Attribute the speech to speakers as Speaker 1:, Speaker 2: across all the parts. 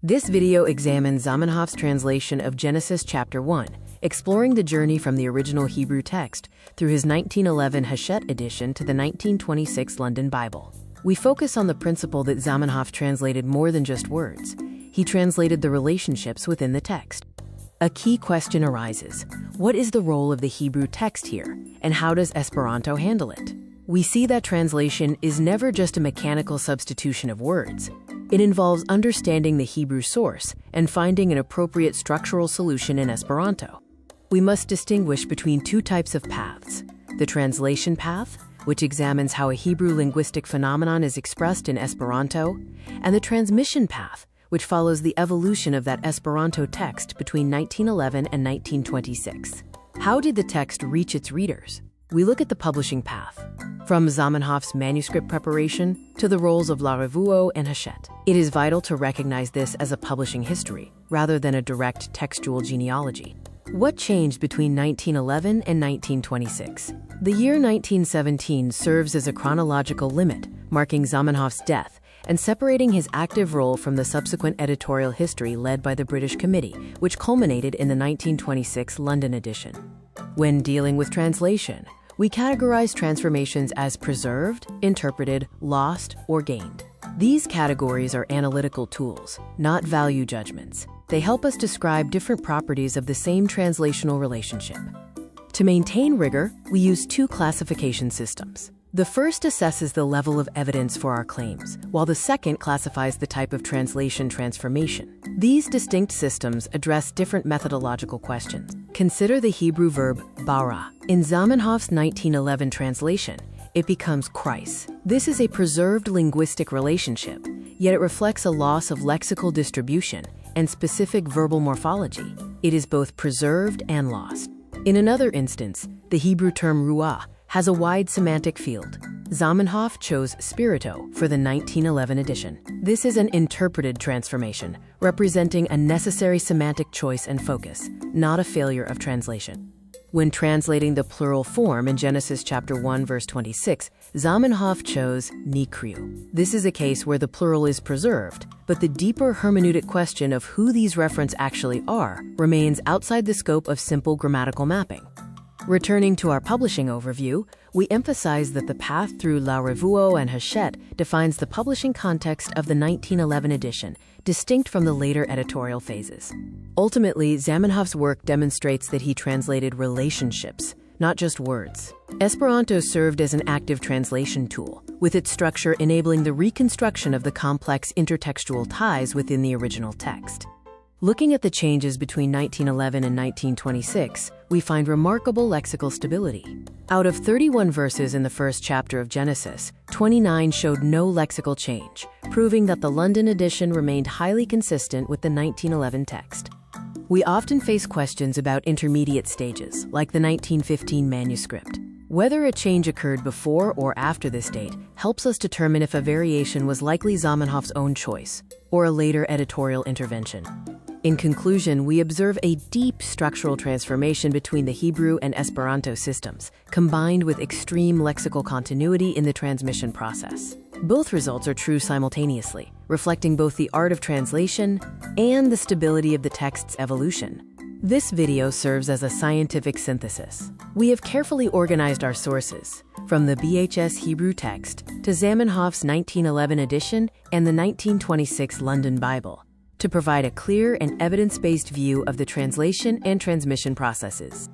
Speaker 1: This video examines Zamenhof's translation of Genesis chapter 1, exploring the journey from the original Hebrew text through his 1911 Hachette edition to the 1926 London Bible. We focus on the principle that Zamenhof translated more than just words. He translated the relationships within the text. A key question arises: what is the role of the Hebrew text here, and how does Esperanto handle it? We see that translation is never just a mechanical substitution of words. It involves understanding the Hebrew source and finding an appropriate structural solution in Esperanto. We must distinguish between two types of paths: the translation path, which examines how a Hebrew linguistic phenomenon is expressed in Esperanto, and the transmission path, which follows the evolution of that Esperanto text between 1911 and 1926. How did the text reach its readers? We look at the publishing path, from Zamenhof's manuscript preparation to the roles of La Revue and Hachette. It is vital to recognize this as a publishing history, rather than a direct textual genealogy. What changed between 1911 and 1926? The year 1917 serves as a chronological limit, marking Zamenhof's death and separating his active role from the subsequent editorial history led by the British Committee, which culminated in the 1926 London edition. When dealing with translation, we categorize transformations as preserved, interpreted, lost, or gained. These categories are analytical tools, not value judgments. They help us describe different properties of the same translational relationship. To maintain rigor, we use two classification systems. The first assesses the level of evidence for our claims, while the second classifies the type of translation transformation. These distinct systems address different methodological questions. Consider the Hebrew verb bara. In Zamenhof's 1911 translation, it becomes kreis. This is a preserved linguistic relationship, yet it reflects a loss of lexical distribution and specific verbal morphology. It is both preserved and lost. In another instance, the Hebrew term ruah has a wide semantic field. Zamenhof chose spirito for the 1911 edition. This is an interpreted transformation, representing a necessary semantic choice and focus, not a failure of translation. When translating the plural form in Genesis chapter 1 verse 26, Zamenhof chose nikriu. This is a case where the plural is preserved, but the deeper hermeneutic question of who these references actually are remains outside the scope of simple grammatical mapping. Returning to our publishing overview, we emphasize that the path through La Revue and Hachette defines the publishing context of the 1911 edition, distinct from the later editorial phases. Ultimately, Zamenhof's work demonstrates that he translated relationships, not just words. Esperanto served as an active translation tool, with its structure enabling the reconstruction of the complex intertextual ties within the original text. Looking at the changes between 1911 and 1926, we find remarkable lexical stability. Out of 31 verses in the first chapter of Genesis, 29 showed no lexical change, proving that the London edition remained highly consistent with the 1911 text. We often face questions about intermediate stages, like the 1915 manuscript. Whether a change occurred before or after this date helps us determine if a variation was likely Zamenhof's own choice or a later editorial intervention. In conclusion, we observe a deep structural transformation between the Hebrew and Esperanto systems, combined with extreme lexical continuity in the transmission process. Both results are true simultaneously, reflecting both the art of translation and the stability of the text's evolution. This video serves as a scientific synthesis. We have carefully organized our sources, from the BHS Hebrew text to Zamenhof's 1911 edition and the 1926 London Bible, to provide a clear and evidence-based view of the translation and transmission processes.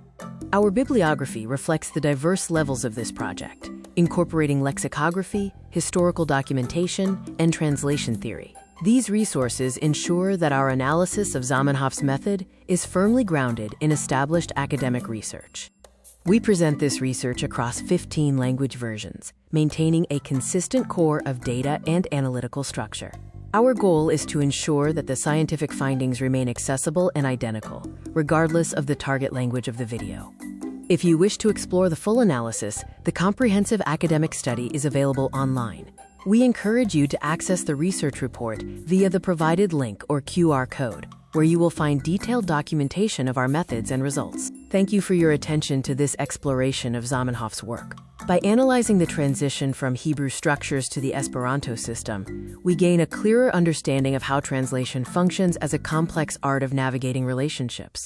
Speaker 1: Our bibliography reflects the diverse levels of this project, incorporating lexicography, historical documentation, and translation theory. These resources ensure that our analysis of Zamenhof's method is firmly grounded in established academic research. We present this research across 15 language versions, maintaining a consistent core of data and analytical structure. Our goal is to ensure that the scientific findings remain accessible and identical, regardless of the target language of the video. If you wish to explore the full analysis, the comprehensive academic study is available online. We encourage you to access the research report via the provided link or QR code, where you will find detailed documentation of our methods and results. Thank you for your attention to this exploration of Zamenhof's work. By analyzing the transition from Hebrew structures to the Esperanto system, we gain a clearer understanding of how translation functions as a complex art of navigating relationships.